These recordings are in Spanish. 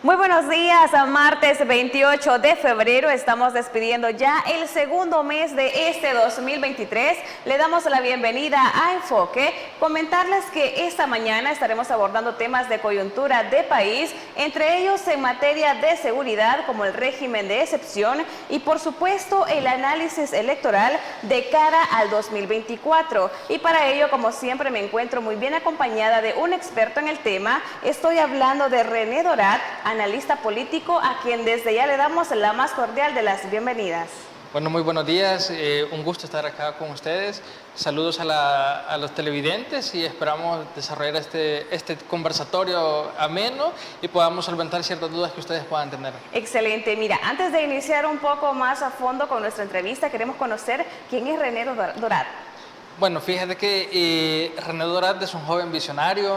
Muy buenos días, a martes 28 de febrero, estamos despidiendo ya el segundo mes de este 2023. Le damos la bienvenida a Enfoque. Comentarles que esta mañana estaremos abordando temas de coyuntura de país, entre ellos en materia de seguridad como el régimen de excepción y por supuesto el análisis electoral de cara al 2024. Y para ello, como siempre, me encuentro muy bien acompañada de un experto en el tema. Estoy hablando de René Dorat, analista político, a quien desde ya le damos la más cordial de las bienvenidas. Bueno, muy buenos días, un gusto estar acá con ustedes. Saludos a los televidentes y esperamos desarrollar este conversatorio ameno y podamos solventar ciertas dudas que ustedes puedan tener. Excelente. Mira, antes de iniciar un poco más a fondo con nuestra entrevista, queremos conocer quién es René Dorat. Bueno, fíjate que René Dorat es un joven visionario,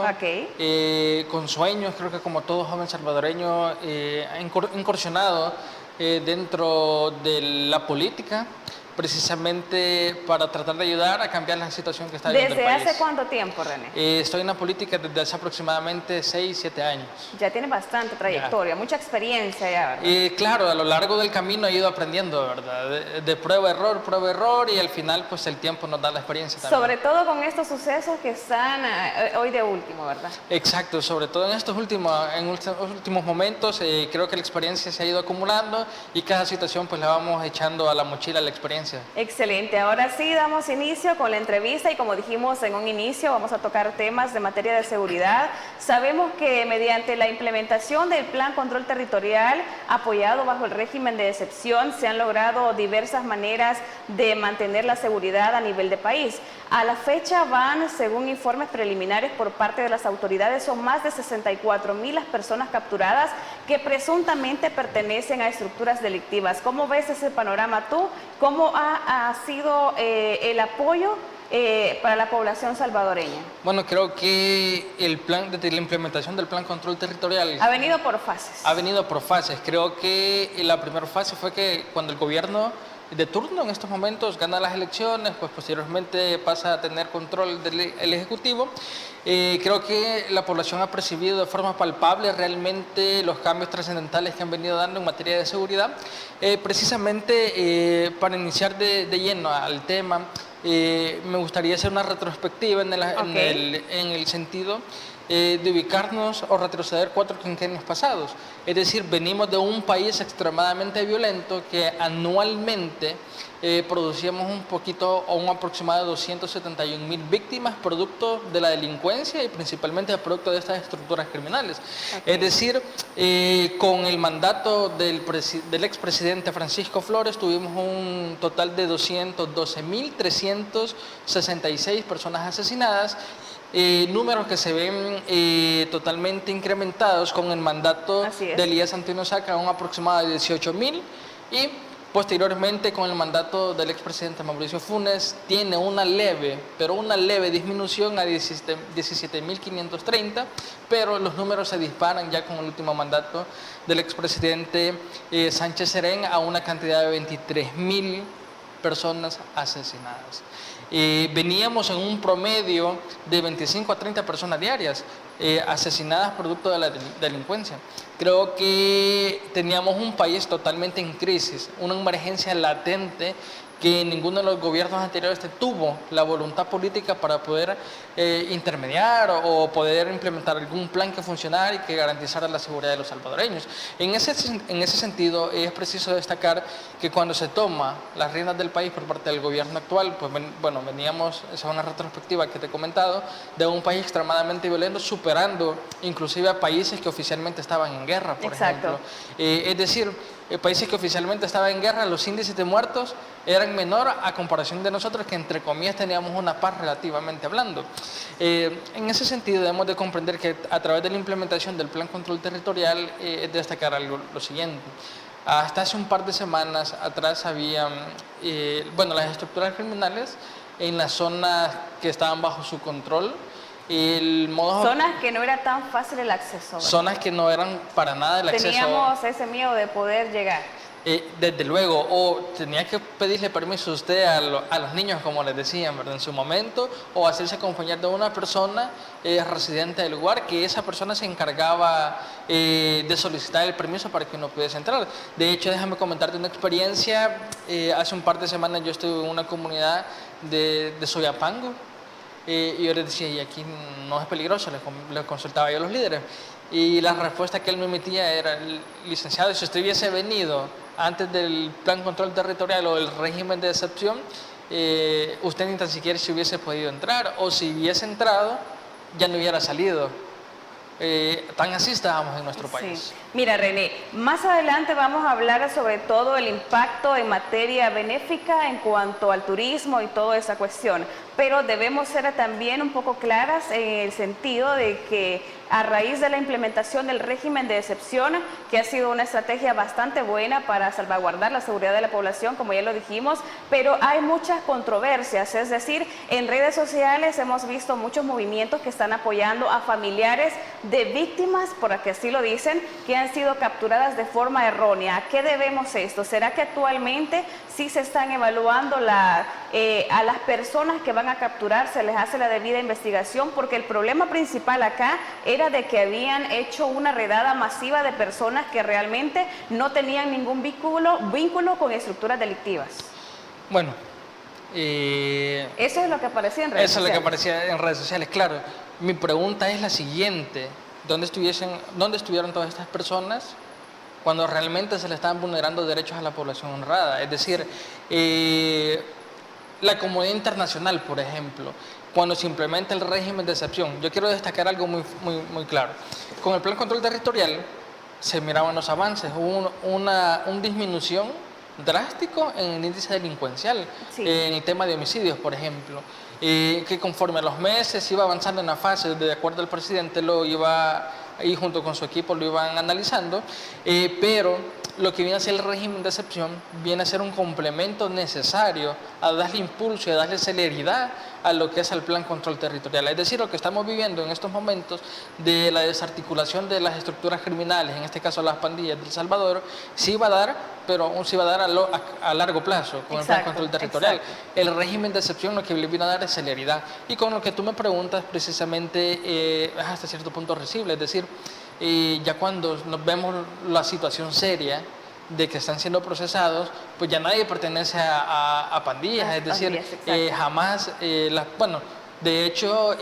con sueños. Creo que como todo joven salvadoreño ha incursionado dentro de la política, precisamente para tratar de ayudar a cambiar la situación que está viviendo el país. ¿Desde hace cuánto tiempo, René? Estoy en la política desde hace aproximadamente 6, 7 años. Ya tiene bastante trayectoria, mucha experiencia ya, ¿verdad? Claro, a lo largo del camino he ido aprendiendo, ¿verdad? De prueba, error, y al final pues el tiempo nos da la experiencia también. Sobre todo con estos sucesos que están hoy de último, ¿verdad? Exacto, sobre todo en estos últimos momentos, creo que la experiencia se ha ido acumulando y cada situación pues la vamos echando a la mochila la experiencia. Excelente, ahora sí damos inicio con la entrevista y como dijimos en un inicio vamos a tocar temas de materia de seguridad. Sabemos que mediante la implementación del Plan Control Territorial apoyado bajo el régimen de excepción se han logrado diversas maneras de mantener la seguridad a nivel de país. A la fecha van, según informes preliminares por parte de las autoridades, son más de 64,000 las personas capturadas que presuntamente pertenecen a estructuras delictivas. ¿Cómo ves ese panorama tú? ¿Cómo ha sido el apoyo para la población salvadoreña? Bueno, creo que desde la implementación del Plan Control Territorial ha venido por fases. Ha venido por fases. Creo que la primera fase fue que cuando el gobierno de turno en estos momentos gana las elecciones, pues posteriormente pasa a tener control del Ejecutivo. Creo que la población ha percibido de forma palpable realmente los cambios trascendentales que han venido dando en materia de seguridad. Precisamente para iniciar de lleno al tema, me gustaría hacer una retrospectiva en el sentido de ubicarnos o retroceder 4 quinquenios pasados. Es decir, venimos de un país extremadamente violento que anualmente producíamos un poquito o un aproximado de 271,000 víctimas producto de la delincuencia y principalmente producto de estas estructuras criminales. Es decir, con el mandato del expresidente Francisco Flores tuvimos un total de 212,366 personas asesinadas. Números que se ven totalmente incrementados con el mandato de Elías Santino Saca, un aproximado de 18,000, y posteriormente con el mandato del expresidente Mauricio Funes tiene una leve disminución a 17,530, pero los números se disparan ya con el último mandato del expresidente Sánchez Serén a una cantidad de 23,000 personas asesinadas. Veníamos en un promedio de 25 a 30 personas diarias asesinadas producto de la delincuencia. Creo que teníamos un país totalmente en crisis, una emergencia latente que ninguno de los gobiernos anteriores tuvo la voluntad política para poder intermediar o poder implementar algún plan que funcionara y que garantizara la seguridad de los salvadoreños. En ese sentido, es preciso destacar que cuando se toma las riendas del país por parte del gobierno actual, pues bueno, veníamos, esa es una retrospectiva que te he comentado, de un país extremadamente violento, superando inclusive a países que oficialmente estaban en guerra, por ejemplo. Es decir, países que oficialmente estaban en guerra, los índices de muertos eran menor a comparación de nosotros, que entre comillas teníamos una paz relativamente hablando. En ese sentido debemos de comprender que a través de la implementación del Plan Control Territorial es destacar lo siguiente. Hasta hace un par de semanas atrás había, las estructuras criminales en las zonas que estaban bajo su control. Zonas que no era tan fácil el acceso, ¿verdad? Zonas que no eran para nada el acceso. Teníamos ese miedo de poder llegar. Desde luego, o tenía que pedirle permiso a usted a los niños, como les decían, ¿verdad? En su momento, o hacerse acompañar de una persona residente del lugar, que esa persona se encargaba de solicitar el permiso para que uno pudiese entrar. De hecho, déjame comentarte una experiencia. Hace un par de semanas yo estuve en una comunidad de Soyapango, y yo les decía, y aquí no es peligroso, les consultaba yo a los líderes. Y la respuesta que él me emitía era: licenciado, si usted hubiese venido antes del plan control territorial o del régimen de excepción, usted ni tan siquiera se hubiese podido entrar, o si hubiese entrado, ya no hubiera salido. Tan así estábamos en nuestro país. Sí. Mira, René, más adelante vamos a hablar sobre todo el impacto en materia benéfica en cuanto al turismo y toda esa cuestión, pero debemos ser también un poco claras en el sentido de que a raíz de la implementación del régimen de excepción, que ha sido una estrategia bastante buena para salvaguardar la seguridad de la población, como ya lo dijimos, pero hay muchas controversias, es decir, en redes sociales hemos visto muchos movimientos que están apoyando a familiares de víctimas, por que así lo dicen, que han sido capturadas de forma errónea. ¿A qué debemos esto? ¿Será que actualmente sí se están evaluando a las personas que van a capturar, se les hace la debida investigación? Porque el problema principal acá era de que habían hecho una redada masiva de personas que realmente no tenían ningún vínculo con estructuras delictivas. Bueno, eso es lo que aparecía en redes sociales. Eso es lo que aparecía en redes sociales, claro. Mi pregunta es la siguiente: ¿dónde estuvieron todas estas personas cuando realmente se le estaban vulnerando derechos a la población honrada? Es decir, la comunidad internacional, por ejemplo, cuando se implementa el régimen de excepción, yo quiero destacar algo muy claro. Con el plan control territorial se miraban los avances, hubo una disminución drástico en el índice delincuencial, sí, en el tema de homicidios, por ejemplo, que conforme a los meses iba avanzando en la fase, de acuerdo al presidente, lo iba, y junto con su equipo lo iban analizando, pero lo que viene a ser el régimen de excepción viene a ser un complemento necesario a darle impulso y a darle celeridad a lo que es el plan control territorial. Es decir, lo que estamos viviendo en estos momentos de la desarticulación de las estructuras criminales, en este caso las pandillas de El Salvador, sí va a dar, pero aún sí va a dar a largo plazo con el plan control territorial. Exacto. El régimen de excepción lo que le viene a dar es celeridad. Y con lo que tú me preguntas, precisamente es hasta cierto punto risible, es decir, ya cuando nos vemos la situación seria de que están siendo procesados, pues ya nadie pertenece a pandillas, es decir, jamás, de hecho...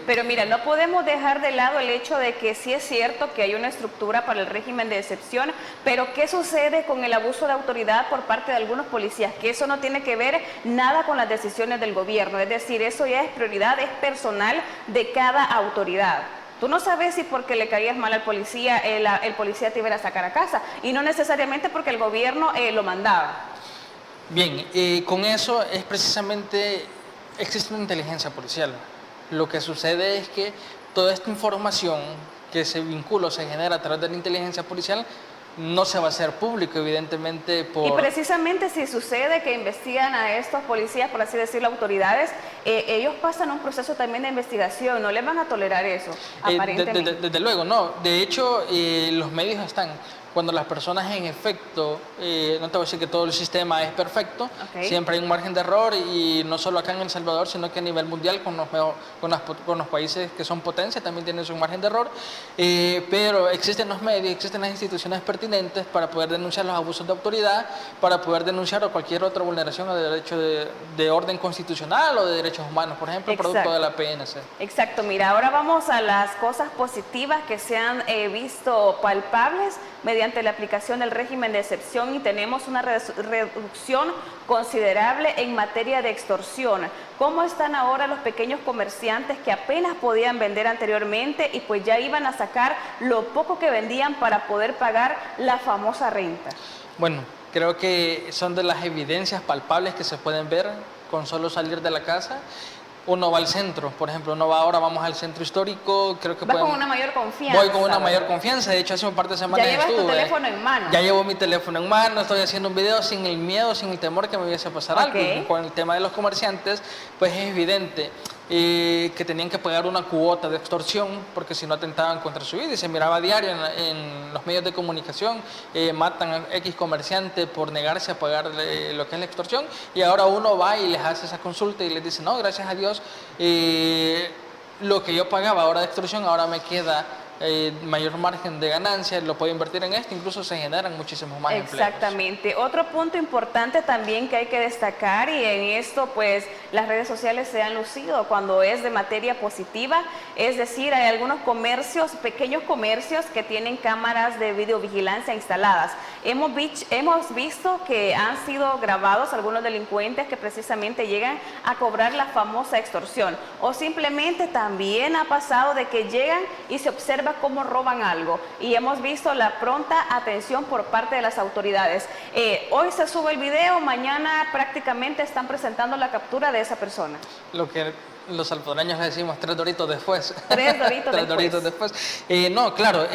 Pero mira, no podemos dejar de lado el hecho de que sí es cierto que hay una estructura para el régimen de excepción, pero ¿qué sucede con el abuso de autoridad por parte de algunos policías? Que eso no tiene que ver nada con las decisiones del gobierno, es decir, eso ya es prioridad, es personal de cada autoridad. Tú no sabes si porque le caías mal al policía, el policía te iba a sacar a casa, y no necesariamente porque el gobierno lo mandaba. Bien, con eso es precisamente, existe una inteligencia policial. Lo que sucede es que toda esta información que se vincula o se genera a través de la inteligencia policial no se va a hacer público, evidentemente. Y precisamente si sucede que investigan a estos policías, por así decirlo, autoridades, ellos pasan un proceso también de investigación, no les van a tolerar eso, aparentemente. Desde luego, no. De hecho, los medios están. Cuando las personas en efecto, no te voy a decir que todo el sistema es perfecto, siempre hay un margen de error, y no solo acá en El Salvador, sino que a nivel mundial con los países que son potencias también tienen su margen de error, pero existen los medios, existen las instituciones pertinentes para poder denunciar los abusos de autoridad, para poder denunciar cualquier otra vulneración de derecho de orden constitucional o de derechos humanos, por ejemplo, producto de la PNC. Exacto, mira, ahora vamos a las cosas positivas que se han visto palpables mediante la aplicación del régimen de excepción, y tenemos una reducción considerable en materia de extorsión. ¿Cómo están ahora los pequeños comerciantes que apenas podían vender anteriormente y pues ya iban a sacar lo poco que vendían para poder pagar la famosa renta? Bueno, creo que son de las evidencias palpables que se pueden ver con solo salir de la casa. Uno va al centro, por ejemplo, ahora vamos al centro histórico, creo que con una mayor confianza. Voy con una mayor confianza, de hecho hace un par de semanas ya llevas tu teléfono en mano. Ya llevo mi teléfono en mano, estoy haciendo un video sin el miedo, sin el temor que me hubiese pasar algo. Con el tema de los comerciantes, pues es evidente. que tenían que pagar una cuota de extorsión porque si no atentaban contra su vida, y se miraba a diario en los medios de comunicación, matan a X comerciante por negarse a pagar lo que es la extorsión, y ahora uno va y les hace esa consulta y les dice, no, gracias a Dios, lo que yo pagaba ahora de extorsión, ahora me queda mayor margen de ganancia, lo puedo invertir en esto, incluso se generan muchísimos más empleos. Exactamente. Otro punto importante también que hay que destacar, y en esto pues las redes sociales se han lucido cuando es de materia positiva, es decir, hay algunos comercios, pequeños comercios que tienen cámaras de videovigilancia instaladas. Hemos visto que han sido grabados algunos delincuentes que precisamente llegan a cobrar la famosa extorsión, o simplemente también ha pasado de que llegan y se observa cómo roban algo, y hemos visto la pronta atención por parte de las autoridades. Hoy se sube el video, mañana prácticamente están presentando la captura de esa persona. Lo que los salvadoreños le decimos 3 doritos después. 3 doritos 3 doritos después. No, claro,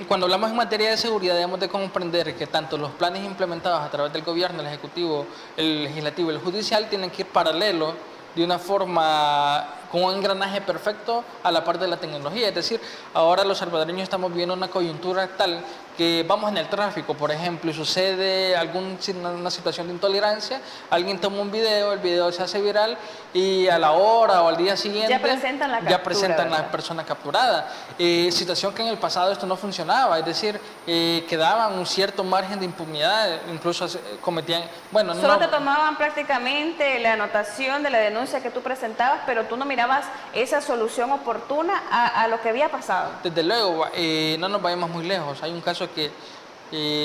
cuando hablamos en materia de seguridad debemos de comprender que tanto los planes implementados a través del gobierno, el ejecutivo, el legislativo y el judicial tienen que ir paralelo de una forma con un engranaje perfecto a la parte de la tecnología. Es decir, ahora los salvadoreños estamos viviendo una coyuntura tal que vamos en el tráfico, por ejemplo, y sucede una situación de intolerancia, alguien toma un video, el video se hace viral y a la hora o al día siguiente ya presentan la persona capturada. Situación que en el pasado esto no funcionaba, es decir, quedaban un cierto margen de impunidad, incluso cometían... Bueno, Solo te tomaban prácticamente la anotación de la denuncia que tú presentabas, pero tú no mirabas esa solución oportuna a lo que había pasado. Desde luego, no nos vayamos muy lejos. Hay un caso que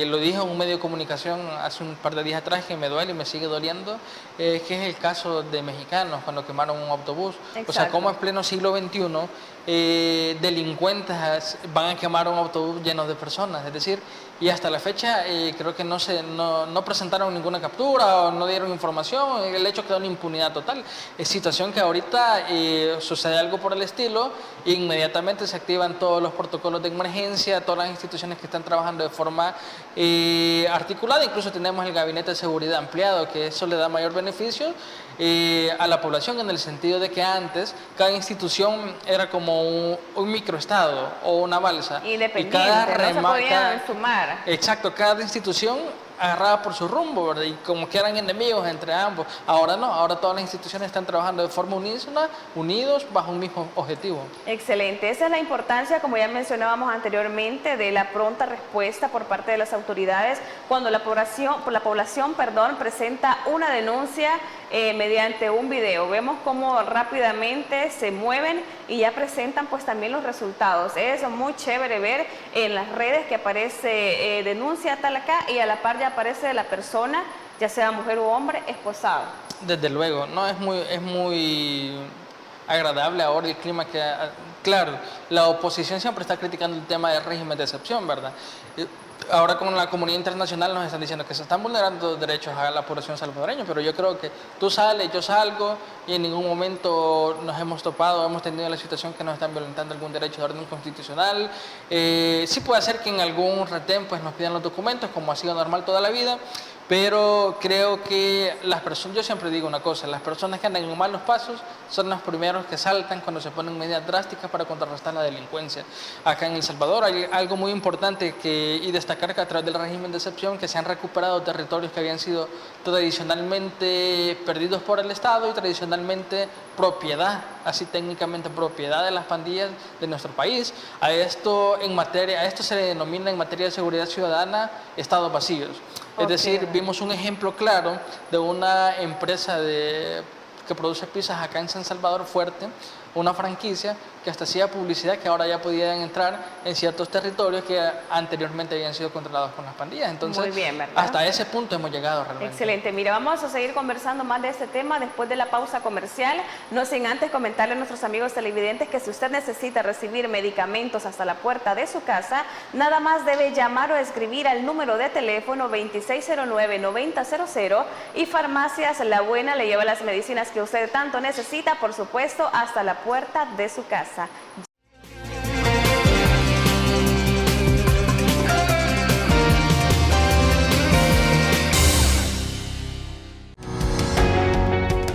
lo dije en un medio de comunicación hace un par de días atrás que me duele y me sigue doliendo, que es el caso de mexicanos cuando quemaron un autobús. Exacto. O sea, como en pleno siglo XXI delincuentes van a quemar un autobús lleno de personas, es decir, y hasta la fecha creo que no presentaron ninguna captura o no dieron información, el hecho quedó en impunidad total. Es situación que ahorita sucede algo por el estilo e inmediatamente se activan todos los protocolos de emergencia, todas las instituciones que están trabajando de forma articulada, incluso tenemos el gabinete de seguridad ampliado, que eso le da mayor beneficio a la población en el sentido de que antes cada institución era como un microestado o una balsa. Independiente, y no se podían sumar. Exacto, cada institución agarrada por su rumbo, ¿verdad? Y como que eran enemigos entre ambos. Ahora no, ahora todas las instituciones están trabajando de forma unísona, unidos bajo un mismo objetivo. Excelente, esa es la importancia, como ya mencionábamos anteriormente, de la pronta respuesta por parte de las autoridades cuando la población presenta una denuncia mediante un video. Vemos cómo rápidamente se mueven y ya presentan pues también los resultados. Es muy chévere ver en las redes que aparece denuncia tal acá y a la par ya aparece la persona, ya sea mujer u hombre, esposado. Desde luego, no es muy agradable ahora el clima que... Claro, la oposición siempre está criticando el tema del régimen de excepción, ¿verdad? Ahora con la comunidad internacional nos están diciendo que se están vulnerando los derechos a la población salvadoreña, pero yo creo que tú sales, yo salgo y en ningún momento nos hemos topado, hemos tenido la situación que nos están violentando algún derecho de orden constitucional. Sí puede ser que en algún retén pues, nos pidan los documentos, como ha sido normal toda la vida, pero creo que las personas, yo siempre digo una cosa, las personas que andan en malos pasos son los primeros que saltan cuando se ponen medidas drásticas para contrarrestar la delincuencia. Acá en El Salvador hay algo muy importante y destacar que a través del régimen de excepción que se han recuperado territorios que habían sido tradicionalmente perdidos por el Estado y tradicionalmente propiedad, así técnicamente propiedad de las pandillas de nuestro país. A esto se le denomina en materia de seguridad ciudadana estados vacíos. Es decir, vimos un ejemplo claro de una empresa que produce pizzas acá en San Salvador Fuerte, una franquicia que hasta hacía publicidad que ahora ya podían entrar en ciertos territorios que anteriormente habían sido controlados por las pandillas. Entonces, muy bien, ¿verdad? Hasta ese punto hemos llegado realmente. Excelente. Mira, vamos a seguir conversando más de este tema después de la pausa comercial. No sin antes comentarle a nuestros amigos televidentes que si usted necesita recibir medicamentos hasta la puerta de su casa, nada más debe llamar o escribir al número de teléfono 2609-9000 y Farmacias La Buena le lleva las medicinas que usted tanto necesita, por supuesto, hasta la puerta de su casa.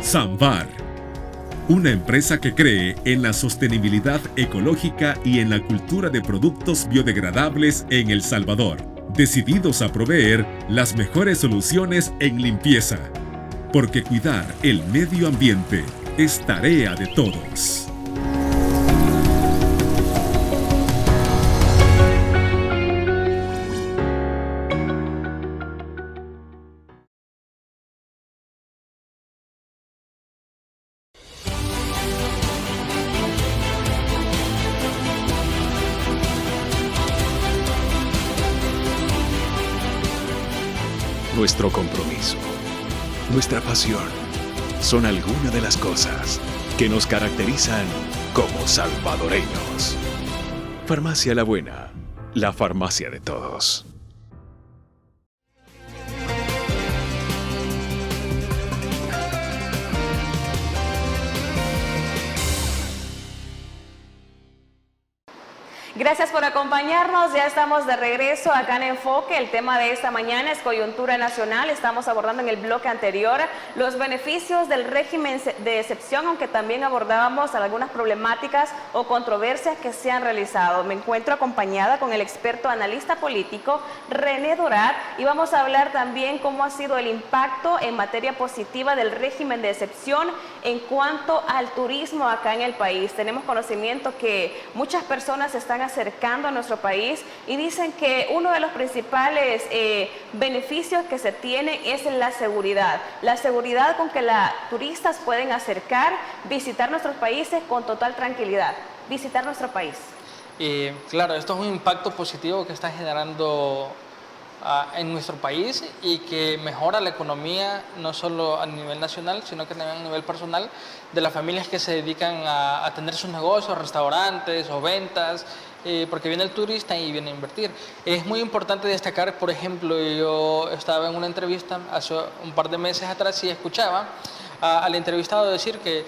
Samvar, Una empresa que cree en la sostenibilidad ecológica y en la cultura de productos biodegradables en El Salvador, decididos a proveer las mejores soluciones en limpieza, porque cuidar el medio ambiente es tarea de todos. Nuestro compromiso, nuestra pasión, son algunas de las cosas que nos caracterizan como salvadoreños. Farmacia La Buena, la farmacia de todos. Gracias por acompañarnos, ya estamos de regreso acá en Enfoque. El tema de esta mañana es coyuntura nacional. Estamos abordando en el bloque anterior los beneficios del régimen de excepción, aunque también abordábamos algunas problemáticas o controversias que se han realizado. Me encuentro acompañada con el experto analista político René Dorat y vamos a hablar también cómo ha sido el impacto en materia positiva del régimen de excepción en cuanto al turismo acá en el país. Tenemos conocimiento que muchas personas están acercando a nuestro país y dicen que uno de los principales beneficios que se tiene es la seguridad con que los turistas pueden acercar, visitar nuestros países con total tranquilidad, visitar nuestro país. Claro, esto es un impacto positivo que está generando en nuestro país y que mejora la economía no solo a nivel nacional, sino que también a nivel personal de las familias que se dedican a tener sus negocios, restaurantes o ventas, porque viene el turista y viene a invertir. Es muy importante destacar, por ejemplo, yo estaba en una entrevista hace un par de meses atrás y escuchaba al entrevistado decir que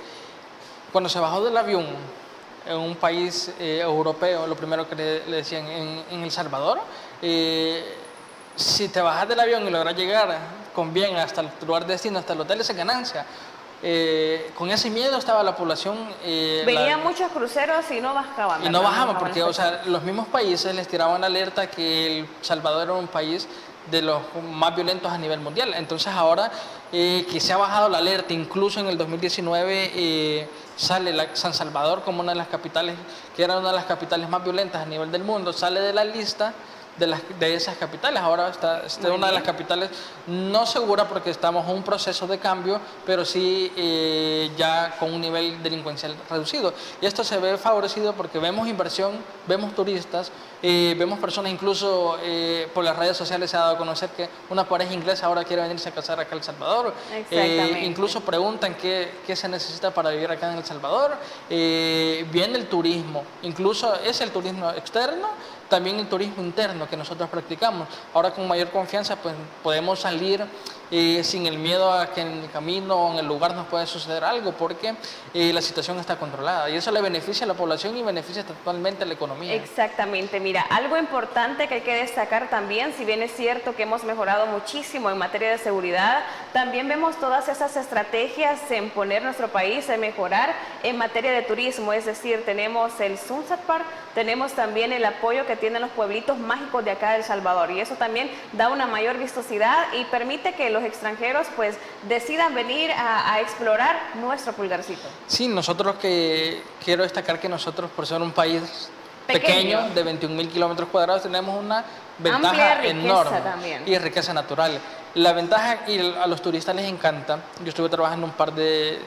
cuando se bajó del avión en un país europeo, lo primero que le decían en El Salvador, si te bajas del avión y logras llegar con bien hasta el lugar de destino, hasta el hotel, esa ganancia. Con ese miedo estaba la población. Venían muchos cruceros y no bajaban. Y no bajaban porque, o sea, los mismos países les tiraban la alerta que El Salvador era un país de los más violentos a nivel mundial. Entonces ahora que se ha bajado la alerta, incluso en el 2019 sale San Salvador como una de las capitales, que era una de las capitales más violentas a nivel del mundo, sale de la lista de esas capitales. Ahora está una de las capitales no segura porque estamos en un proceso de cambio, pero sí ya con un nivel delincuencial reducido. Y esto se ve favorecido porque vemos inversión, vemos turistas, vemos personas, incluso por las redes sociales se ha dado a conocer que una pareja inglesa ahora quiere venirse a casar acá en El Salvador. Incluso preguntan qué se necesita para vivir acá en El Salvador. Viene el turismo, incluso es el turismo externo, también el turismo interno que nosotros practicamos. Ahora con mayor confianza pues podemos salir sin el miedo a que en el camino o en el lugar nos pueda suceder algo, porque la situación está controlada y eso le beneficia a la población y beneficia totalmente a la economía. Exactamente. Mira, algo importante que hay que destacar también, si bien es cierto que hemos mejorado muchísimo en materia de seguridad, también vemos todas esas estrategias en poner nuestro país, en mejorar en materia de turismo, es decir, tenemos el Sunset Park, tenemos también el apoyo que tienen los pueblitos mágicos de acá de El Salvador y eso también da una mayor vistosidad y permite que los extranjeros pues decidan venir a explorar nuestro pulgarcito. Sí, nosotros quiero destacar que nosotros, por ser un país pequeño de 21.000 kilómetros cuadrados, tenemos una ventaja enorme y riqueza natural. La ventaja, y a los turistas les encanta, yo estuve trabajando un par de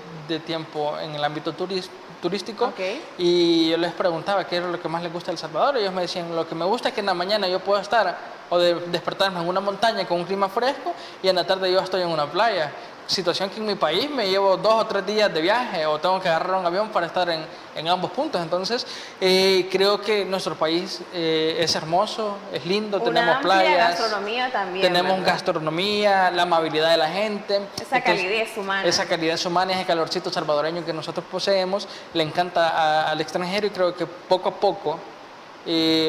tiempo en el ámbito turístico y yo les preguntaba qué era lo que más les gusta de El Salvador y ellos me decían, lo que me gusta es que en la mañana yo puedo estar o despertarme en una montaña con un clima fresco y en la tarde yo estoy en una playa. Situación que en mi país me llevo 2 o 3 días de viaje o tengo que agarrar un avión para estar en ambos puntos. Entonces, creo que nuestro país es hermoso, es lindo, tenemos playas, gastronomía también, tenemos gastronomía, la amabilidad de la gente. Esa calidez humana. Esa calidez humana, ese calorcito salvadoreño que nosotros poseemos, le encanta al extranjero y creo que poco a poco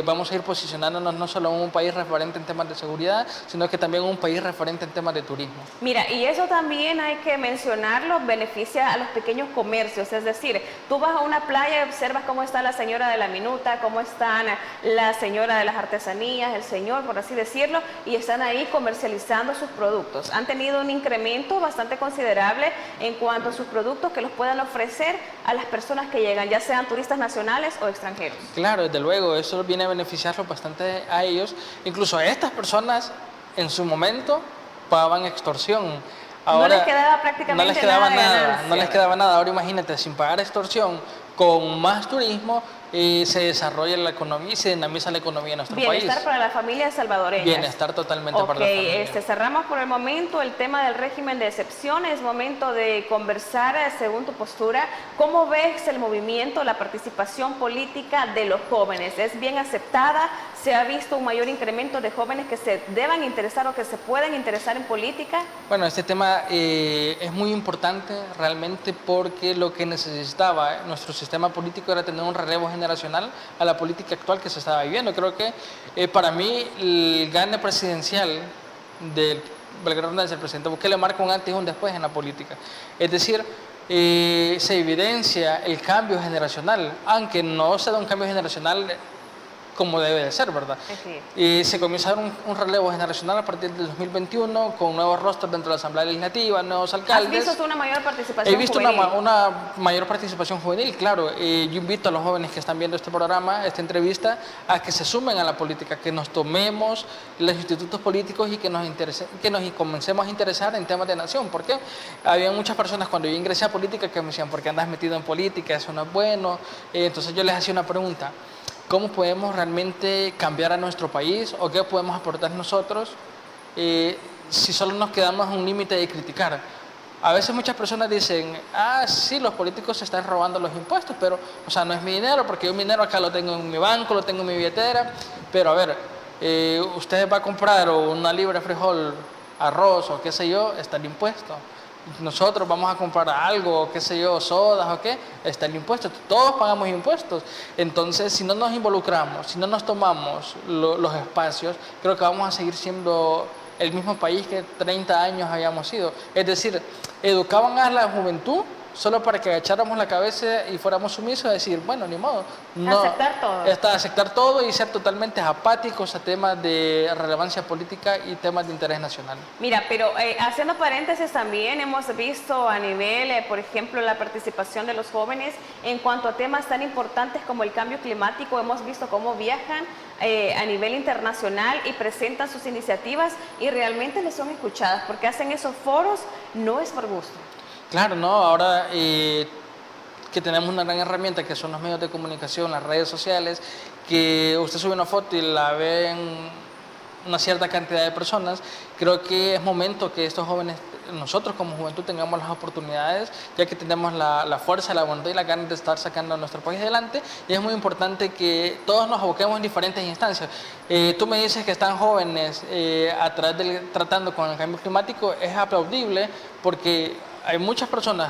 vamos a ir posicionándonos no solo en un país referente en temas de seguridad, sino que también un país referente en temas de turismo. Mira, y eso también hay que mencionarlo, beneficia a los pequeños comercios, es decir, tú vas a una playa y observas cómo está la señora de la minuta, cómo están la señora de las artesanías, el señor, por así decirlo, y están ahí comercializando sus productos. Han tenido un incremento bastante considerable en cuanto a sus productos que los puedan ofrecer a las personas que llegan, ya sean turistas nacionales o extranjeros. Claro, desde luego, eso viene a beneficiarlos bastante a ellos, incluso a estas personas en su momento pagaban extorsión. Ahora, no les quedaba prácticamente no les quedaba nada, no les quedaba nada. Ahora imagínate, sin pagar extorsión, con más turismo, se desarrolla la economía y se dinamiza la economía en nuestro país. Bienestar para la familia salvadoreña. Bienestar totalmente para la familia. Cerramos por el momento el tema del régimen de excepción. Es momento de conversar, según tu postura, ¿cómo ves el movimiento, la participación política de los jóvenes? ¿Es bien aceptada? ¿Se ha visto un mayor incremento de jóvenes que se deban interesar o que se puedan interesar en política? Bueno, este tema es muy importante realmente porque lo que necesitaba nuestro sistema político era tener un relevo generacional a la política actual que se estaba viviendo. Creo que para mí el gane presidencial del presidente Bukele marca un antes y un después en la política. Es decir, se evidencia el cambio generacional, aunque no se da un cambio generacional como debe de ser, ¿verdad? Y se comienza a dar un relevo generacional a partir del 2021 con nuevos rostros dentro de la Asamblea Legislativa, nuevos alcaldes. ¿Has visto una mayor participación He visto juvenil? una mayor participación juvenil, claro. Yo invito a los jóvenes que están viendo este programa, esta entrevista, a que se sumen a la política, que nos tomemos los institutos políticos y que nos comencemos a interesar en temas de nación. ¿Por qué? Había muchas personas cuando yo ingresé a política que me decían, ¿por qué andas metido en política? Eso no es bueno. Entonces yo les hacía una pregunta. ¿Cómo podemos realmente cambiar a nuestro país o qué podemos aportar nosotros si solo nos quedamos en un límite de criticar? A veces muchas personas dicen, sí, los políticos se están robando los impuestos, pero, o sea, no es mi dinero porque yo mi dinero acá lo tengo en mi banco, lo tengo en mi billetera, pero a ver, usted va a comprar una libra de frijol, arroz o qué sé yo, está el impuesto. Nosotros vamos a comprar algo, qué sé yo, sodas o qué, está el impuesto, todos pagamos impuestos. Entonces, si no nos involucramos, si no nos tomamos los espacios, creo que vamos a seguir siendo el mismo país que 30 años habíamos sido. Es decir, educaban a la juventud solo para que agacháramos la cabeza y fuéramos sumisos a decir, bueno, ni modo. No, aceptar todo y ser totalmente apáticos a temas de relevancia política y temas de interés nacional. Mira, pero haciendo paréntesis también hemos visto a nivel, por ejemplo, la participación de los jóvenes en cuanto a temas tan importantes como el cambio climático. Hemos visto cómo viajan a nivel internacional y presentan sus iniciativas y realmente les son escuchadas porque hacen esos foros, no es por gusto. Claro, no, ahora que tenemos una gran herramienta que son los medios de comunicación, las redes sociales, que usted sube una foto y la ven una cierta cantidad de personas, creo que es momento que estos jóvenes, nosotros como juventud tengamos las oportunidades, ya que tenemos la fuerza, la voluntad y la ganas de estar sacando a nuestro país adelante, y es muy importante que todos nos aboquemos en diferentes instancias. Tú me dices que están jóvenes tratando con el cambio climático, es aplaudible porque hay muchas personas,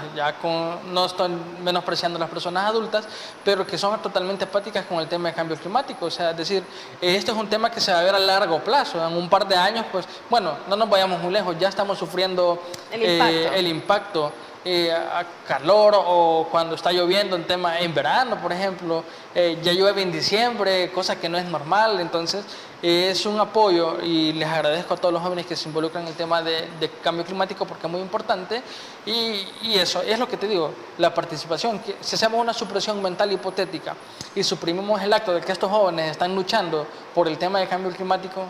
no estoy menospreciando a las personas adultas, pero que son totalmente apáticas con el tema de cambio climático. O sea, es decir, este es un tema que se va a ver a largo plazo. En un par de años, pues, bueno, no nos vayamos muy lejos, ya estamos sufriendo el impacto. A calor o cuando está lloviendo en verano, por ejemplo, ya llueve en diciembre, cosa que no es normal. Entonces es un apoyo y les agradezco a todos los jóvenes que se involucran en el tema de cambio climático porque es muy importante y eso es lo que te digo, la participación. Si hacemos una supresión mental hipotética y suprimimos el acto de que estos jóvenes están luchando por el tema de cambio climático,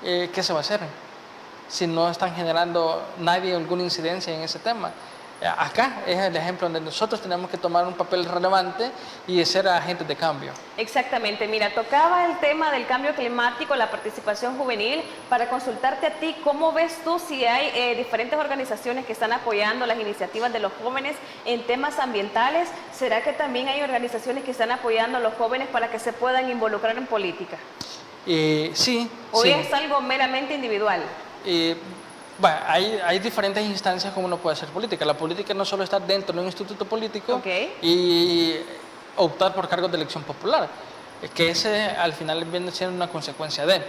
¿qué se va a hacer? Si no están generando nadie alguna incidencia en ese tema. Acá es el ejemplo donde nosotros tenemos que tomar un papel relevante y ser agentes de cambio. Exactamente, mira, tocaba el tema del cambio climático, la participación juvenil, para consultarte a ti, ¿cómo ves tú si hay diferentes organizaciones que están apoyando las iniciativas de los jóvenes en temas ambientales? ¿Será que también hay organizaciones que están apoyando a los jóvenes para que se puedan involucrar en política? Sí. ¿O es algo meramente individual? Bueno, hay diferentes instancias como uno puede hacer política. La política no solo está dentro de un instituto político y optar por cargos de elección popular. que ese al final viene siendo una consecuencia de.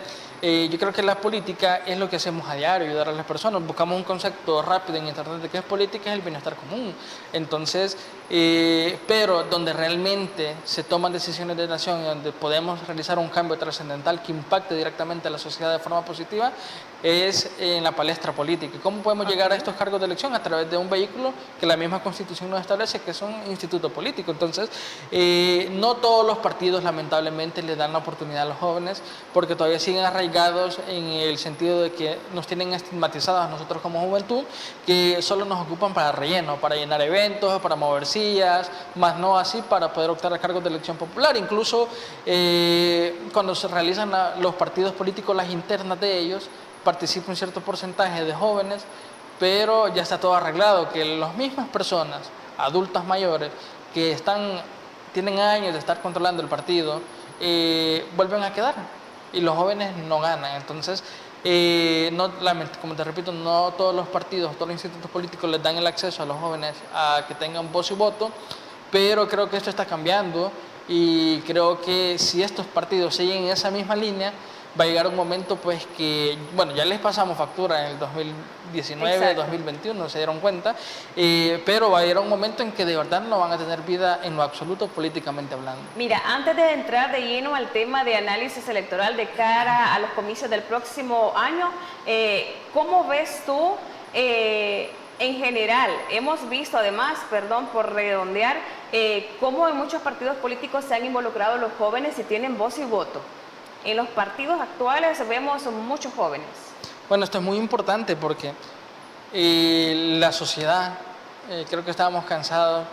Yo creo que la política es lo que hacemos a diario, ayudar a las personas. Buscamos un concepto rápido en internet de qué es política, es el bienestar común. Entonces, pero donde realmente se toman decisiones de nación y donde podemos realizar un cambio trascendental que impacte directamente a la sociedad de forma positiva es en la palestra política. ¿Y cómo podemos llegar a estos cargos de elección? A través de un vehículo que la misma Constitución nos establece, que es un instituto político. Entonces, no todos los partidos lamentablemente le dan la oportunidad a los jóvenes porque todavía siguen arraigados en el sentido de que nos tienen estigmatizados a nosotros como juventud, que solo nos ocupan para relleno, para llenar eventos, para mover sillas, más no así para poder optar a cargos de elección popular. Incluso cuando se realizan los partidos políticos, las internas de ellos, participa un cierto porcentaje de jóvenes, pero ya está todo arreglado, que las mismas personas, adultas mayores, que tienen años de estar controlando el partido, vuelven a quedar y los jóvenes no ganan. Entonces, como te repito, no todos los partidos, todos los institutos políticos les dan el acceso a los jóvenes a que tengan voz y voto, pero creo que esto está cambiando y creo que si estos partidos siguen en esa misma línea, va a llegar un momento pues que, bueno, ya les pasamos factura en el 2019, Exacto. 2021, se dieron cuenta, pero va a llegar un momento en que de verdad no van a tener vida en lo absoluto políticamente hablando. Mira, antes de entrar de lleno al tema de análisis electoral de cara a los comicios del próximo año, ¿cómo ves tú en general? Hemos visto además, perdón por redondear, cómo en muchos partidos políticos se han involucrado los jóvenes y tienen voz y voto. En los partidos actuales vemos muchos jóvenes. Bueno, esto es muy importante porque la sociedad, creo que estábamos cansados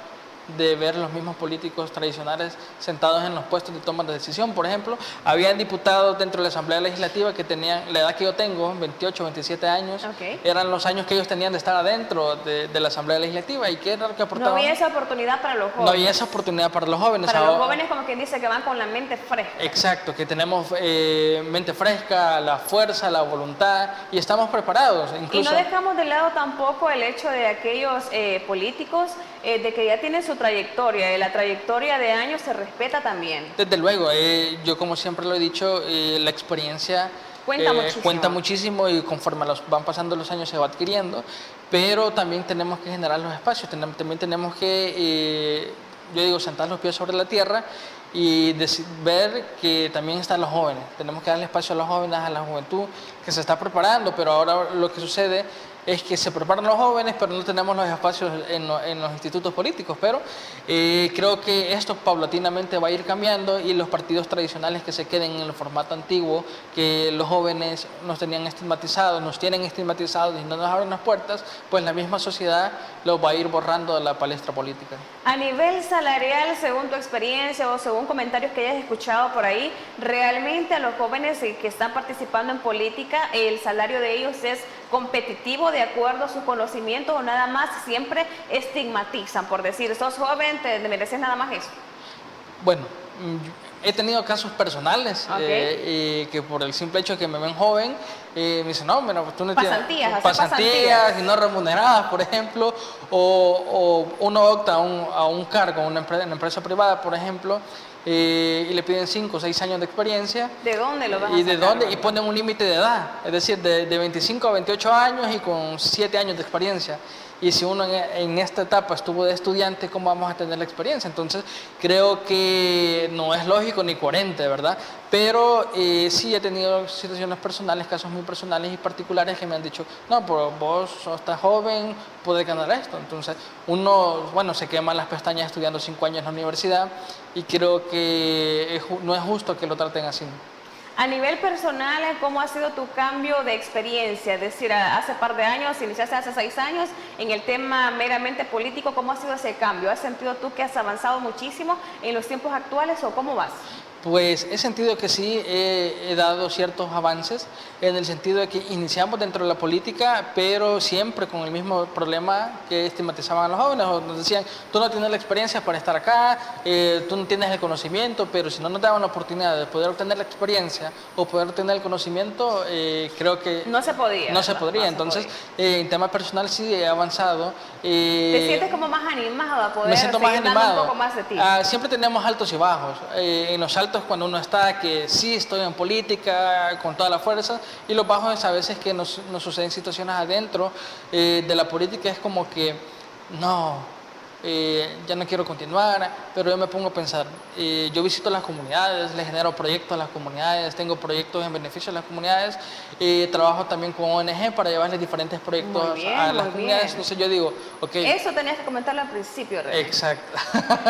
de ver los mismos políticos tradicionales sentados en los puestos de toma de decisión. Por ejemplo, había diputados dentro de la Asamblea Legislativa que tenían la edad que yo tengo, 28, 27 años, Okay. eran los años que ellos tenían de estar adentro de la Asamblea Legislativa. ¿Y qué era lo que No aportaban? había esa oportunidad para los jóvenes. No había esa oportunidad para los jóvenes. Para los Ahora- jóvenes, como quien dice, que van con la mente fresca. Exacto, que tenemos mente fresca, la fuerza, la voluntad y estamos preparados. Y Incluso, no dejamos de lado tampoco el hecho de aquellos políticos de que ya tienen su trayectoria, y la trayectoria de años se respeta también. desde luego, yo como siempre lo he dicho, la experiencia Cuenta muchísimo. muchísimo y conforme van pasando los años se va adquiriendo, pero también tenemos que generar los espacios, también tenemos que, yo digo, sentar los pies sobre la tierra y ver que también están los jóvenes. Tenemos que darle espacio a los jóvenes, a la juventud que se está preparando, pero ahora lo que sucede es que se preparan los jóvenes, pero no tenemos los espacios en los institutos políticos. Pero creo que esto paulatinamente va a ir cambiando y los partidos tradicionales que se queden en el formato antiguo, que los jóvenes nos tienen estigmatizados y no nos abren las puertas, pues la misma sociedad los va a ir borrando de la palestra política. A nivel salarial, según tu experiencia o según comentarios que hayas escuchado por ahí, ¿realmente a los jóvenes que están participando en política, el salario de ellos es competitivo de acuerdo a sus conocimientos o nada más siempre estigmatizan por decir, sos joven, te mereces nada más eso? Bueno, he tenido casos personales que por el simple hecho de que me ven joven, me dicen, no, mira, pues tú no Pasantías, tienes hacer pasantías y no remuneradas, por ejemplo, o uno opta a un cargo en una empresa privada, por ejemplo, y le piden 5 o 6 años de experiencia. ¿De dónde lo vas a ¿Y de sacar? dónde? Y ponen un límite de edad, es decir, de 25 a 28 años y con 7 años de experiencia. Y si uno en esta etapa estuvo de estudiante, ¿cómo vamos a tener la experiencia? Entonces, creo que no es lógico ni coherente, ¿verdad? Pero sí he tenido situaciones personales, casos muy personales y particulares que me han dicho, no, pero vos estás joven, puedes ganar esto. Entonces, uno, bueno, se quema las pestañas estudiando 5 años en la universidad y creo que no es justo que lo traten así. A nivel personal, ¿cómo ha sido tu cambio de experiencia? Es decir, hace par de años, iniciaste hace 6 años, en el tema meramente político, ¿cómo ha sido ese cambio? ¿Has sentido tú que has avanzado muchísimo en los tiempos actuales o cómo vas? Pues he sentido que sí he dado ciertos avances en el sentido de que iniciamos dentro de la política, pero siempre con el mismo problema que estigmatizaban a los jóvenes, o nos decían, tú no tienes la experiencia para estar acá, tú no tienes el conocimiento, pero si no nos daban la oportunidad de poder obtener la experiencia o poder obtener el conocimiento, creo que No se podía. no se ¿verdad? podría. No se Entonces, podía. en tema personal sí he avanzado. ¿Te sientes como más animado a poder Me siento más seguir dando animado. un poco más de ti? Siempre tenemos altos y bajos. En los altos altos cuando uno está, que sí estoy en política con toda la fuerza, y los bajos es a veces que nos suceden situaciones adentro de la política, es como que no, ya no quiero continuar, pero yo me pongo a pensar, yo visito las comunidades, le genero proyectos a las comunidades, tengo proyectos en beneficio de las comunidades, trabajo también con ONG para llevarles diferentes proyectos a las comunidades, entonces yo digo, ok. Eso tenías que comentarlo al principio, René. Exacto.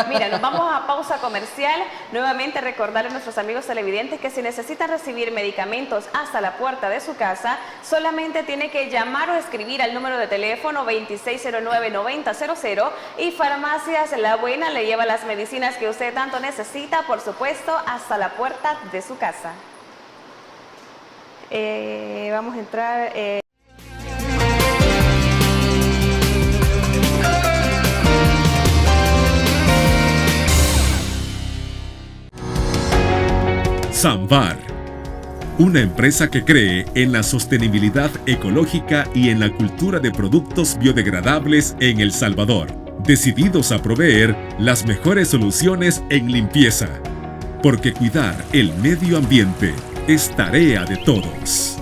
Mira, nos vamos a pausa comercial, nuevamente recordarles a nuestros amigos televidentes que si necesitan recibir medicamentos hasta la puerta de su casa, solamente tiene que llamar o escribir al número de teléfono 2609-9000 y Farmacias La Buena le lleva las medicinas que usted tanto necesita, por supuesto, hasta la puerta de su casa. Vamos a entrar... Samvar, una empresa que cree en la sostenibilidad ecológica y en la cultura de productos biodegradables en El Salvador, decididos a proveer las mejores soluciones en limpieza, porque cuidar el medio ambiente es tarea de todos.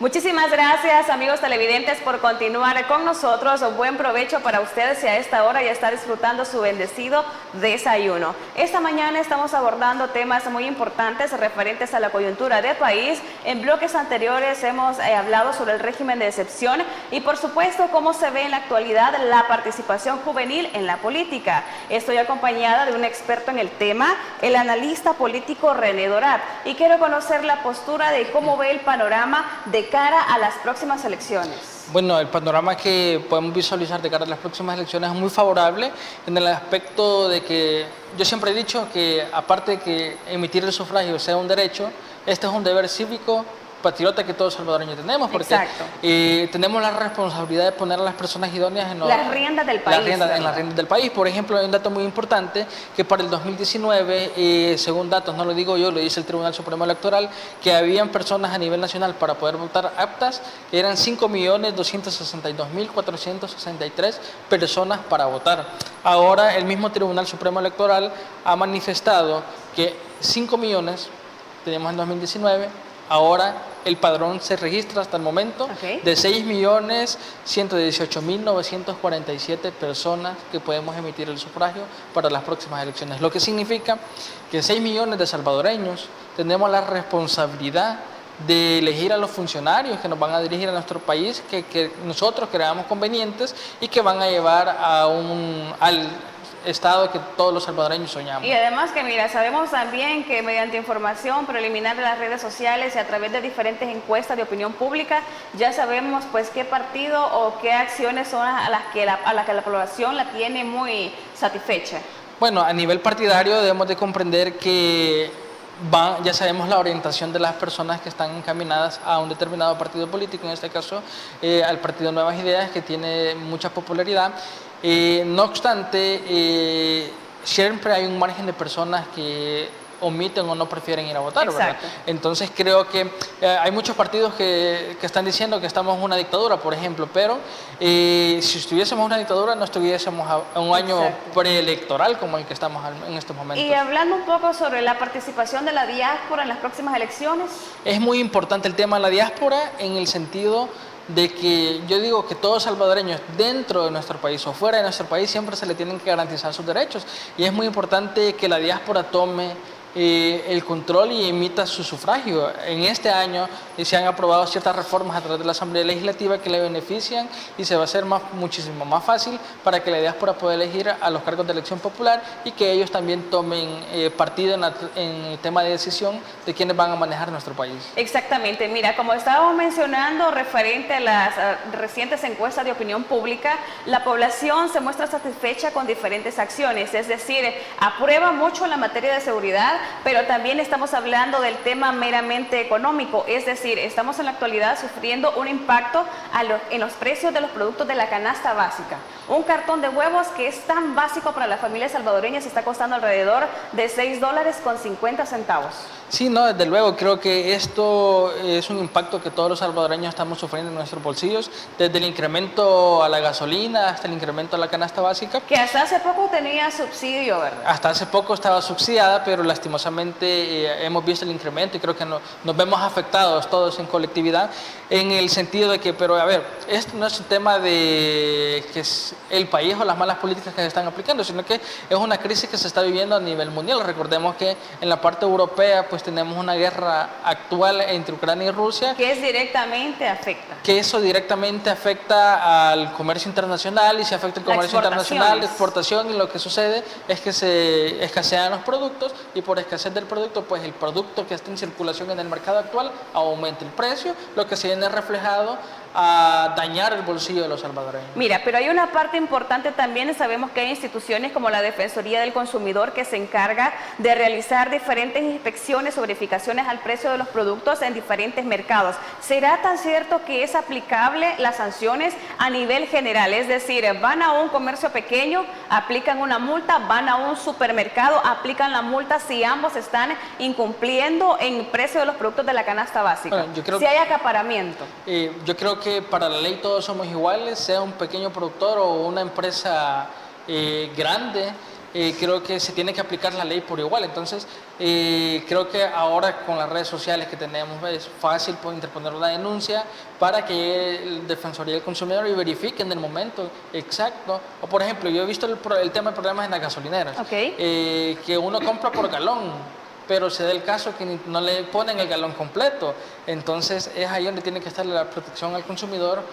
Muchísimas gracias, amigos televidentes, por continuar con nosotros. Buen provecho para ustedes y a esta hora ya está disfrutando su bendecido desayuno. Esta mañana estamos abordando temas muy importantes referentes a la coyuntura del país. En bloques anteriores hemos hablado sobre el régimen de excepción y, por supuesto, cómo se ve en la actualidad la participación juvenil en la política. Estoy acompañada de un experto en el tema, el analista político René Dorat, y quiero conocer la postura de cómo ve el panorama de cara a las próximas elecciones. Bueno, el panorama que podemos visualizar de cara a las próximas elecciones es muy favorable en el aspecto de que yo siempre he dicho que aparte de que emitir el sufragio sea un derecho, este es un deber cívico patriota que todos salvadoreños tenemos, porque tenemos la responsabilidad de poner a las personas idóneas en las riendas del país. En las riendas del país. Por ejemplo, hay un dato muy importante que para el 2019, según datos, no lo digo yo, lo dice el Tribunal Supremo Electoral, que habían personas a nivel nacional para poder votar aptas, que eran 5.262.463 personas para votar. Ahora el mismo Tribunal Supremo Electoral ha manifestado que 5 millones teníamos en 2019, ahora el padrón se registra hasta el momento de 6.118.947 personas que podemos emitir el sufragio para las próximas elecciones. Lo que significa que 6 millones de salvadoreños tenemos la responsabilidad de elegir a los funcionarios que nos van a dirigir a nuestro país, que nosotros creamos convenientes y que van a llevar al estado que todos los salvadoreños soñamos. Y además que mira, sabemos también que mediante información preliminar de las redes sociales y a través de diferentes encuestas de opinión pública, ya sabemos pues qué partido o qué acciones son a las que la población la tiene muy satisfecha. Bueno, a nivel partidario debemos de comprender que ya sabemos la orientación de las personas que están encaminadas a un determinado partido político, en este caso al Partido Nuevas Ideas, que tiene mucha popularidad. No obstante, siempre hay un margen de personas que omiten o no prefieren ir a votar, ¿verdad? Entonces creo que hay muchos partidos que están diciendo que estamos en una dictadura, por ejemplo, pero si estuviésemos en una dictadura no estuviésemos a un año preelectoral como el que estamos en estos momentos. Y hablando un poco sobre la participación de la diáspora en las próximas elecciones. Es muy importante el tema de la diáspora en el sentido de que yo digo que todos salvadoreños dentro de nuestro país o fuera de nuestro país siempre se le tienen que garantizar sus derechos, y es muy importante que la diáspora tome el control y emita su sufragio. En este año se han aprobado ciertas reformas a través de la Asamblea Legislativa que le benefician y se va a hacer muchísimo más fácil para que la diáspora pueda elegir a los cargos de elección popular y que ellos también tomen partido en el tema de decisión de quiénes van a manejar nuestro país. Exactamente, mira, como estábamos mencionando referente a las recientes encuestas de opinión pública, la población se muestra satisfecha con diferentes acciones, es decir, aprueba mucho la materia de seguridad, pero también estamos hablando del tema meramente económico, es decir, estamos en la actualidad sufriendo un impacto en los precios de los productos de la canasta básica. Un cartón de huevos que es tan básico para las familias salvadoreñas está costando alrededor de $6.50. Sí, no, desde luego, creo que esto es un impacto que todos los salvadoreños estamos sufriendo en nuestros bolsillos, desde el incremento a la gasolina hasta el incremento a la canasta básica. Que hasta hace poco tenía subsidio, ¿verdad? Hasta hace poco estaba subsidiada, pero lastimosamente hemos visto el incremento y creo que nos vemos afectados todos en colectividad, en el sentido de que, pero a ver, esto no es un tema de que es el país o las malas políticas que se están aplicando, sino que es una crisis que se está viviendo a nivel mundial. Recordemos que en la parte europea, pues tenemos una guerra actual entre Ucrania y Rusia. Que es directamente afecta. Que eso directamente afecta al comercio internacional, y si afecta el comercio internacional, la exportación, y lo que sucede es que se escasean los productos, y por escasez del producto, pues el producto que está en circulación en el mercado actual aumenta el precio, lo que se viene reflejado a dañar el bolsillo de los salvadoreños. Mira, pero hay una parte importante también. Sabemos que hay instituciones como la Defensoría del Consumidor que se encarga de realizar diferentes inspecciones o verificaciones al precio de los productos en diferentes mercados. ¿Será tan cierto que es aplicable las sanciones a nivel general? Es decir, van a un comercio pequeño, aplican una multa, van a un supermercado, aplican la multa si ambos están incumpliendo en el precio de los productos de la canasta básica. Bueno, yo creo si hay acaparamiento. Yo creo que para la ley todos somos iguales, sea un pequeño productor o una empresa grande. Creo que se tiene que aplicar la ley por igual. Entonces, creo que ahora con las redes sociales que tenemos es fácil interponer una denuncia para que el Defensoría del Consumidor y verifique en el momento exacto. O por ejemplo, yo he visto el tema de problemas en las gasolineras, que uno compra por galón, pero se da el caso que no le ponen el galón completo. Entonces es ahí donde tiene que estar la protección al consumidor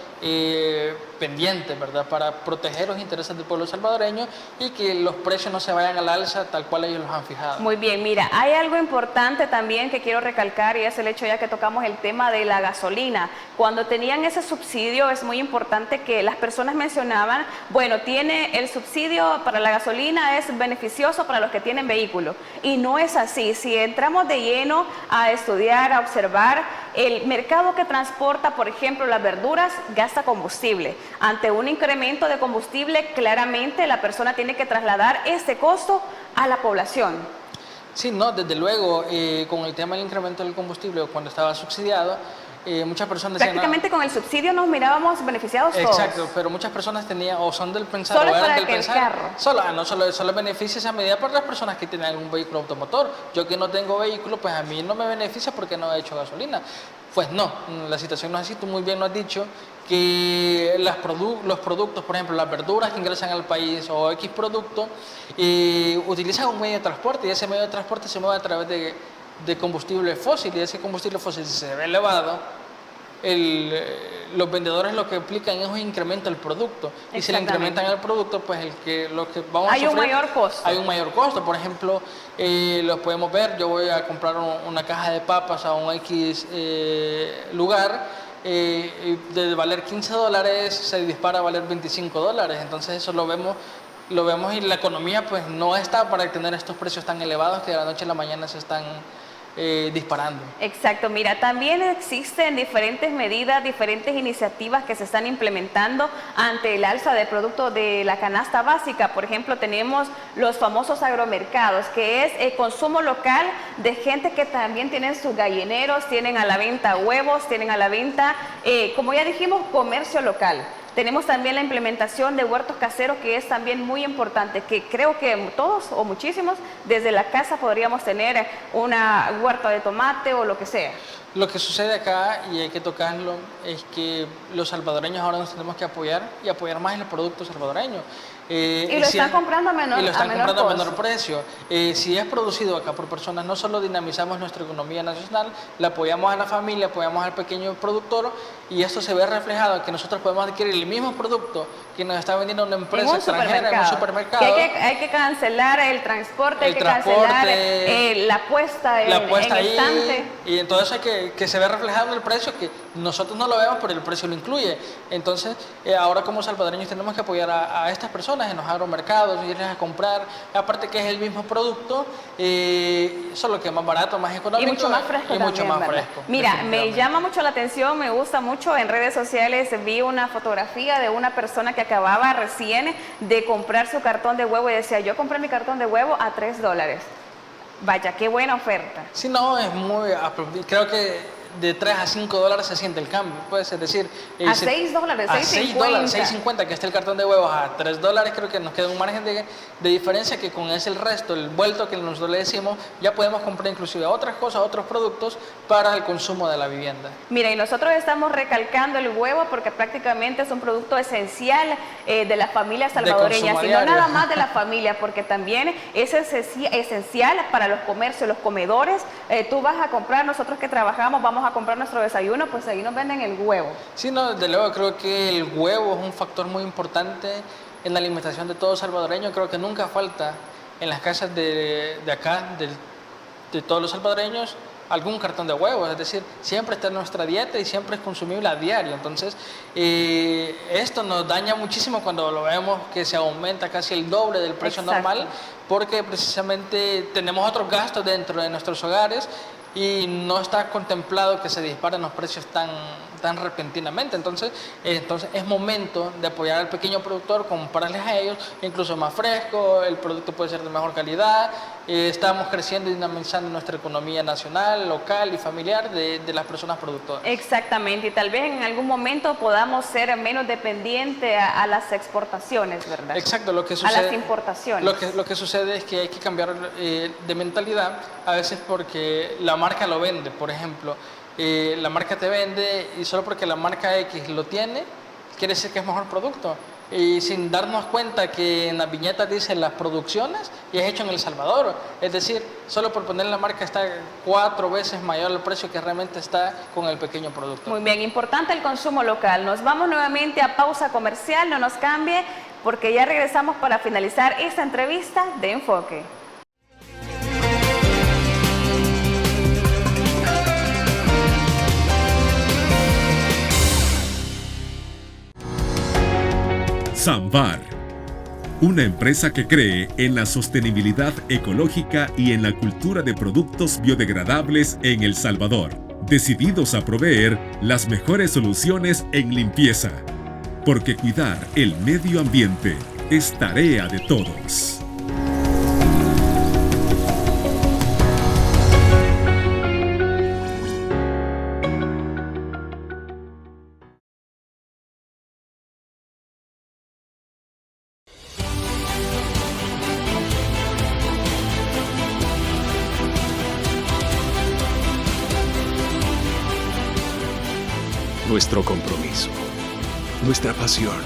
pendiente, ¿verdad? Para proteger los intereses del pueblo salvadoreño y que los precios no se vayan al alza tal cual ellos los han fijado. Muy bien, mira, hay algo importante también que quiero recalcar, y es el hecho, ya que tocamos el tema de la gasolina. Cuando tenían ese subsidio, es muy importante que las personas mencionaban, bueno, tiene el subsidio para la gasolina, es beneficioso para los que tienen vehículo, y no es así. Si entramos de lleno a estudiar, a observar, el mercado que transporta, por ejemplo, las verduras, gasta combustible. Ante un incremento de combustible, claramente la persona tiene que trasladar ese costo a la población. Sí, no, desde luego, con el tema del incremento del combustible, cuando estaba subsidiado, muchas personas decían, prácticamente con el subsidio nos mirábamos beneficiados todos. Exacto, pero muchas personas tenían o son del pensar solo o eran para del que pensar. El carro. Solo beneficia esa medida para las personas que tienen algún vehículo automotor. Yo que no tengo vehículo, pues a mí no me beneficia porque no he hecho gasolina. Pues no, la situación no es así. Tú muy bien lo has dicho, que los productos, por ejemplo, las verduras que ingresan al país o X producto, utilizan un medio de transporte, y ese medio de transporte se mueve a través de combustible fósil, y ese combustible fósil, si se ve elevado, los vendedores lo que aplican es un incremento del producto, y si le incrementan el producto, pues lo que vamos a sufrir, un mayor costo. Hay un mayor costo. Por ejemplo, lo podemos ver, yo voy a comprar una caja de papas a un X lugar, de valer $15 se dispara a valer $25, entonces eso lo vemos y la economía pues no está para tener estos precios tan elevados que de la noche a la mañana se están disparando. Exacto, mira, también existen diferentes medidas, diferentes iniciativas que se están implementando ante el alza de productos de la canasta básica. Por ejemplo, tenemos los famosos agromercados, que es consumo local de gente que también tienen sus gallineros, tienen a la venta huevos, tienen a la venta, como ya dijimos, comercio local. Tenemos también la implementación de huertos caseros, que es también muy importante, que creo que todos o muchísimos desde la casa podríamos tener una huerta de tomate o lo que sea. Lo que sucede acá, y hay que tocarlo, es que los salvadoreños ahora nos tenemos que apoyar y apoyar más en el producto salvadoreño. Y lo están comprando a menor precio. Si es producido acá por personas, no solo dinamizamos nuestra economía nacional, le apoyamos a la familia, apoyamos al pequeño productor, y esto se ve reflejado que nosotros podemos adquirir el mismo producto que nos está vendiendo una empresa extranjera en un supermercado. Hay que cancelar el transporte, hay que cancelar la puesta en estante. Y entonces hay que se ve reflejado en el precio, que nosotros no lo vemos, pero el precio lo incluye. Entonces, ahora como salvadoreños tenemos que apoyar a estas personas en los agromercados, irles a comprar, aparte que es el mismo producto, solo que más barato, más económico. Y mucho más fresco y mucho también, más ¿verdad? fresco. Mira, me llama mucho la atención, me gusta mucho. En redes sociales vi una fotografía de una persona que acababa recién de comprar su cartón de huevo y decía, yo compré mi cartón de huevo a $3. Vaya, qué buena oferta. Sí, no, es muy, creo que de 3 a 5 dólares se siente el cambio, pues, es decir... A $6, a $6, $6.50, que está el cartón de huevos, a $3, creo que nos queda un margen de diferencia que con ese el resto, el vuelto que nosotros le decimos, ya podemos comprar inclusive otras cosas, otros productos para el consumo de la vivienda. Mira, y nosotros estamos recalcando el huevo porque prácticamente es un producto esencial de las familias salvadoreñas, y no nada más de la familia, porque también es esencial para los comercios, los comedores. Tú vas a comprar, nosotros que trabajamos, vamos a comprar nuestro desayuno, pues ahí nos venden el huevo. Sí, no, desde luego creo que el huevo es un factor muy importante en la alimentación de todo salvadoreño. Creo que nunca falta en las casas de acá, de todos los salvadoreños, algún cartón de huevos, es decir, siempre está en nuestra dieta y siempre es consumible a diario. Entonces, esto nos daña muchísimo cuando lo vemos que se aumenta casi el doble del precio normal, porque precisamente tenemos otros gastos dentro de nuestros hogares y no está contemplado que se disparen los precios tan repentinamente. Entonces es momento de apoyar al pequeño productor, comprarles a ellos, incluso más fresco, el producto puede ser de mejor calidad. Estamos creciendo y dinamizando nuestra economía nacional, local y familiar de las personas productoras. Exactamente, y tal vez en algún momento podamos ser menos dependientes a las exportaciones, ¿verdad? Exacto, lo que sucede, a las importaciones. Lo que sucede es que hay que cambiar de mentalidad, a veces porque la marca lo vende. Por ejemplo, la marca te vende y solo porque la marca X lo tiene, quiere decir que es mejor producto. Y sin darnos cuenta que en las viñetas dicen las producciones y es hecho en El Salvador. Es decir, solo por poner la marca está 4 veces mayor el precio que realmente está con el pequeño producto. Muy bien, importante el consumo local. Nos vamos nuevamente a pausa comercial, no nos cambie, porque ya regresamos para finalizar esta entrevista de Enfoque. Sambar, una empresa que cree en la sostenibilidad ecológica y en la cultura de productos biodegradables en El Salvador, decididos a proveer las mejores soluciones en limpieza, porque cuidar el medio ambiente es tarea de todos. Nuestro compromiso, nuestra pasión,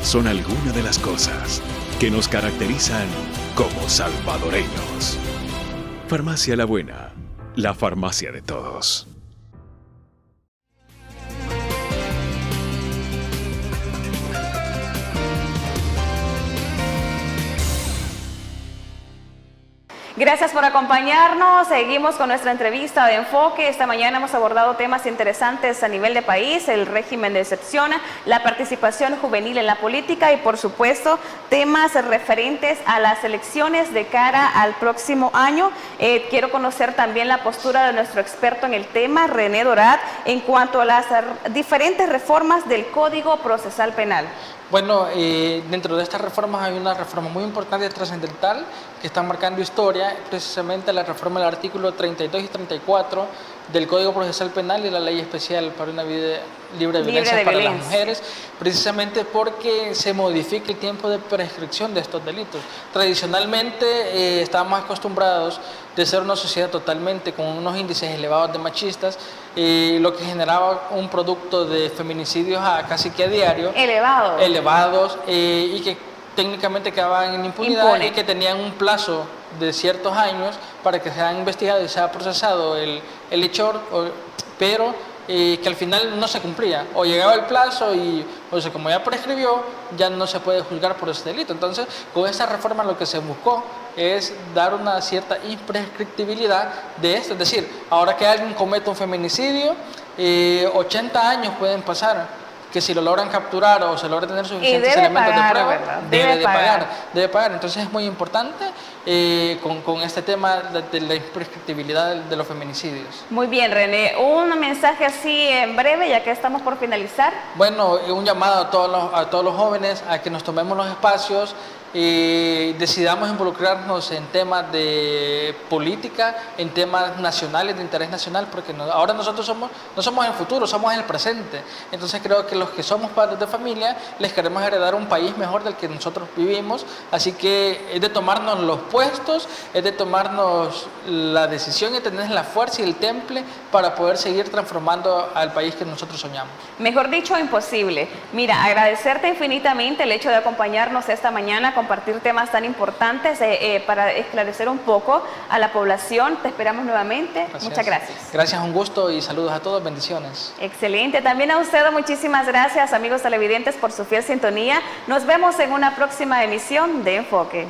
son algunas de las cosas que nos caracterizan como salvadoreños. Farmacia La Buena, la farmacia de todos. Gracias por acompañarnos. Seguimos con nuestra entrevista de Enfoque. Esta mañana hemos abordado temas interesantes a nivel de país, el régimen de excepción, la participación juvenil en la política y, por supuesto, temas referentes a las elecciones de cara al próximo año. Quiero conocer también la postura de nuestro experto en el tema, René Dorat, en cuanto a las diferentes reformas del Código Procesal Penal. Bueno, dentro de estas reformas hay una reforma muy importante y trascendental que está marcando historia, precisamente la reforma del artículo 32 y 34 del Código Procesal Penal y la Ley Especial para una vida libre de violencia para las mujeres, precisamente porque se modifica el tiempo de prescripción de estos delitos. Tradicionalmente estábamos acostumbrados de ser una sociedad totalmente con unos índices elevados de machistas, lo que generaba un producto de feminicidios casi que a diario. Elevados y que técnicamente quedaban en impunidad y que tenían un plazo de ciertos años para que sea investigado y sea procesado el hechor, pero que al final no se cumplía, o llegaba el plazo y, o sea, como ya prescribió, ya no se puede juzgar por ese delito. Entonces, con esta reforma lo que se buscó es dar una cierta imprescriptibilidad de esto, es decir, ahora que alguien comete un feminicidio, 80 años pueden pasar, que si lo logran capturar o se logra tener suficientes debe elementos pagar, de prueba, ¿verdad? debe pagar. Entonces es muy importante con este tema de la imprescriptibilidad de los feminicidios. Muy bien, René. Un mensaje así en breve, ya que estamos por finalizar. Bueno, un llamado a todos los jóvenes a que nos tomemos los espacios y decidamos involucrarnos en temas de política, en temas nacionales, de interés nacional, porque ahora nosotros no somos el futuro, somos el presente. Entonces creo que los que somos padres de familia les queremos heredar un país mejor del que nosotros vivimos, así que es de tomarnos los puestos, es de tomarnos la decisión y tener la fuerza y el temple para poder seguir transformando al país que nosotros soñamos. Mejor dicho, imposible. Mira, agradecerte infinitamente el hecho de acompañarnos esta mañana, compartir temas tan importantes para esclarecer un poco a la población. Te esperamos nuevamente. Gracias. Muchas gracias. Gracias, un gusto y saludos a todos, bendiciones. Excelente. También a usted muchísimas gracias, amigos televidentes, por su fiel sintonía. Nos vemos en una próxima emisión de Enfoque.